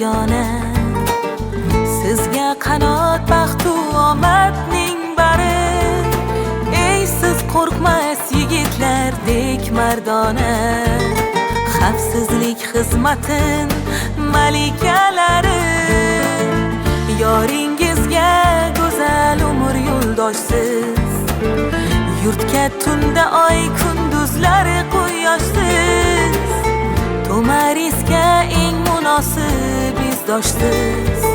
yagona sizga qanot baxtu omadning bari ey siz qo'rqmas yigitlardek mardona xavfsizlik xizmatin malikalari yoringizga go'zal umr yo'ldoshsiz yurtga tunda oy kunduzlari quyoshsiz To'marizga eng munosib izdoshsiz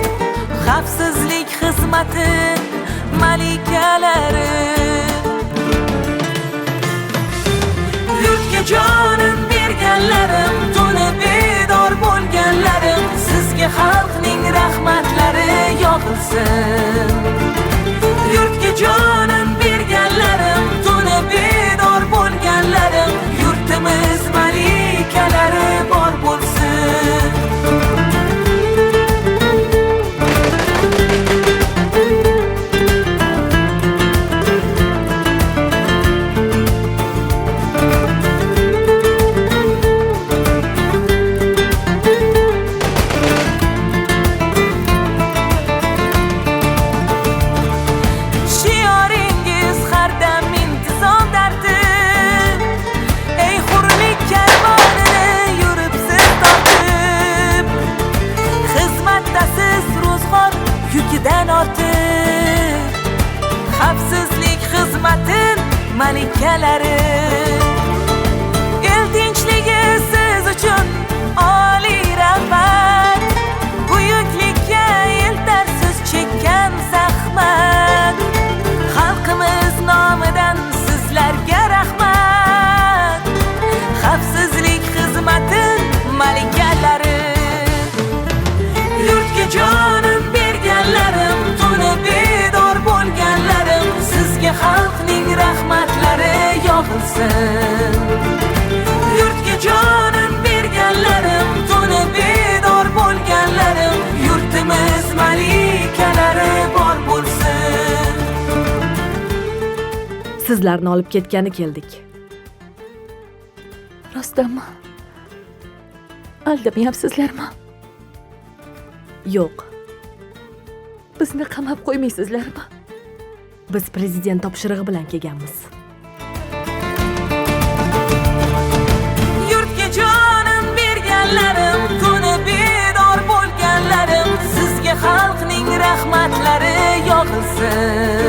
xavfsizlik xizmati malikalari yurtga jonin berganlarim to'la bedor bo'lganlarim sizga xalqning rahmatlari yog'ilsin yurtga jonin berganlarim to'la bedor bo'lganlarim yurtimiz malikalari bor bo'lsin xavfsizlik xizmatin malikalari el tinchligi siz uchun oliy rahmat buyuklikka eltar siz chekkan zahmat xalqimiz nomidan sizlarga rahmat xavfsizlik xizmatin malikalari yurtga jonin berganlarim to'la bedor bo'lganlarim sizga xalqning rahmatlari yog'ilsin yurtga jonin berganlarim to'la bedor bo'lganlarim yurtimiz malikalari bor bo'lsin sizlarni olib ketgani keldik rostdanmi aldamayapsizlarmi yo'q bizni qamab qo'ymaysizlarmi biz prezident topshirig'i bilan kelganmiz yurtga jonim berganlarim to'la bedor bo'lganlarim sizga xalqning rahmatlari yog'ilsin